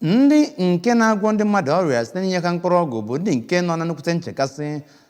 ndị nke na-agwọ ndị mmadụ ọrịa site n'inye ka mkpụrụ ọgwụ bụ ndị nke nọ na nnukwute nchekasị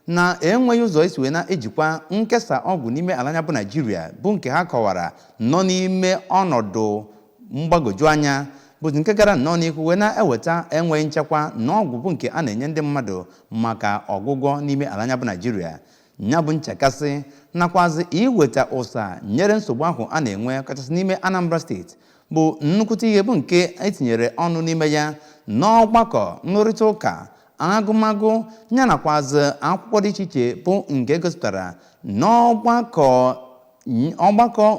na enweghị ụzọ isi wee na-ejikwa nkesa ọgwụ n'ime ala anya bụ Naijiria bụ nke ha kọwara nọ n'ime ọnọdụ mgbagwoju anya bụ nke gara nnọọ n'ihu wee na-eweta enweghị nchekwa na ọgwụ bụ nke a na-enye ndị mmadụ maka ọgwụgwọ n'ime ala anya bụ Naijiria. Ya bụ nchekasị nakwazi iweta ụsa nyere nsogbu ahụ a na-enwe kachasị n'ime Anambra steeti bụ nnukwute ihe bụ nke etinyere ọnụ n'ime ya n'ọgbakọ nrụrịta ụka agụmagụ ya nakwazi akwụkwọ dị iche iche bụ nke gosipụtara n'ọgbakọ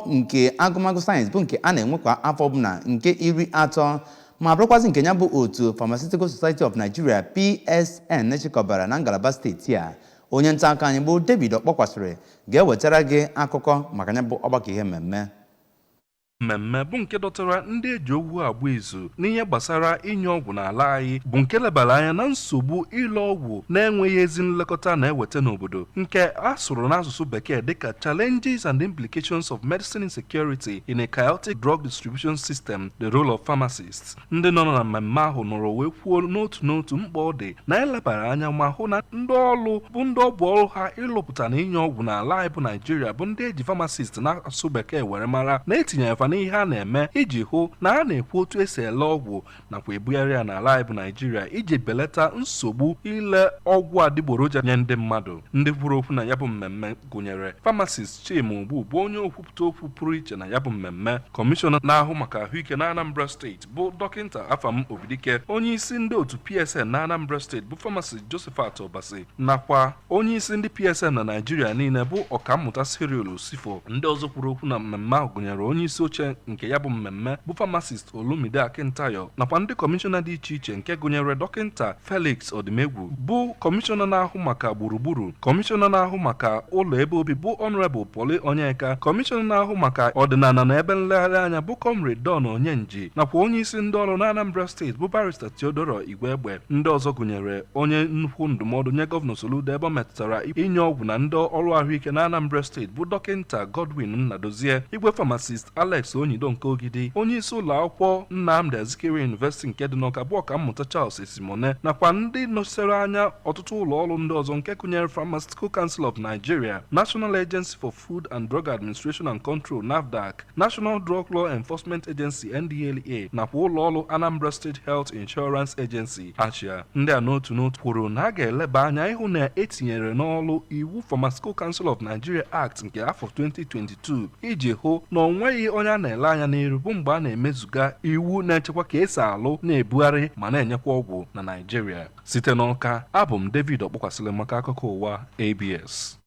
nke agụmagụ sayensị bụ nke a na-enwe kwa afọ ọbụla nke 30 ma bụrụkwazị nke ya bụ otu Pharmaceutical Society of Nigeria PSN chịkọbara na ngalaba steeti a. Onye nta aka anyị bụ David Okpọkwasịrị ga-ewetara gị akụkọ maka ya bụ ọgbakọ ihe mmemme. Mmemme bụ nke dọtara ndị eji ogwu agba izu n'ihe gbasara inye ọgwụ n'ala anyị bụ nke lebara anya na nsogbu ile ọgwụ na-enweghị ezi nlekọta na-eweta n'obodo nke a sụrụ n'asụsụ bekee dịka Challenges and Implications of Medicine Insecurity in a Chaotic Drug Distribution System, the Role of Pharmacists. Ndị nọ na mmemme ahụ nọrọ wee kwuo n'otu mkpa ọ dị na elebara anya ma hụ na ndị ọrụ bụ ndị ọ bụ ọrụ ha ịlụpụta na inye ọgwụ n'ala anyị bụ Naijiria bụ ndị eji pharmacist n'asụsụ bekee were mara na-etinye n'ihe a na-eme iji hụ na a na-ekwu otu esi ele ọgwụ nakwa ebugharị ya n'ala anyị bụ Naijiria iji belata nsogbu ile ọgwụ adịgboroja nye ndị mmadụ. Ndị kwuru okwu na ya bụ mmemme gụnyere pharmacist Chima Ogwu bụ onye okwupụta okwu pụrụ iche na ya bụ mmemme, kọmishọna na-ahụ maka ahụike na Anambra steeti bụ dọkịnta Afam Obidike, onye isi ndị otu PSN na Anambra steeti bụ pharmacist Josephat Obasi nakwa onye isi ndị PSN na Naijiria niile bụ ọkammụta Cyril Osifo. Ndị ọzọ kwuru okwu na mmemme ahụ gụnyere onye isi oche nke ya bụ mmemme bụ pharmacist Olumide Akintayo nakwa ndị kọmishọna dị iche iche nke gụnyere dọkịnta Felix Odimegwu bụ kọmishọna na-ahụ maka gburugburu, kọmishọna na-ahụ maka ụlọ ebe obi bụ Honorable Poli Onyeka, kọmishọna na-ahụ maka ọdịnala na ebe nlegharị anya bụ Comrade Don Onyenji nakwa onye isi ndị ọrụ na Anambra steeti bụ Barrister Theodoro Igwegbe. Ndị ọzọ gụnyere onye nnukwu ndụmọdụ nye Gọvanọ Soludo ebe ọ metụtara inye ọgwụ na ndị ọrụ ahụike na Anambra steeti bụ dọkịnta Godwin Nnadozie, igwe pharmacist Alex Onyido nke Ogidi, onye isi ụlọ akwụkwọ Nnamdi Azikiwe University nke dị n'Awka bụ ọkammụta Charles Esimone nakwa ndị nọchitere anya ọtụtụ ụlọ ọrụ ndị ọzọ nke gụnyere Pharmaceutical Council of Nigeria, National Agency for Food and Drug Administration and Control NAFDAC, National Drug Law Enforcement Agency NDLEA nakwa ụlọ ọrụ Anambra State Health Insurance Agency ASHA. Ndị a n'otu kwuru na a ga-eleba anya ịhụ na etinyere n'ọrụ iwu Pharmaceutical Council of Nigeria Act nke afọ 2022 iji hụ na ọ nweghị onye a na-ele anya n'iru bụ mgbe a na-emezuga iwu na-echekwa ka esi alụ na-ebugharị ma na-enyekwa ọgwụ na Naijiria. Site n'Awka, abụ m David Okpọkwasịrị maka akụkọ ụwa ABS.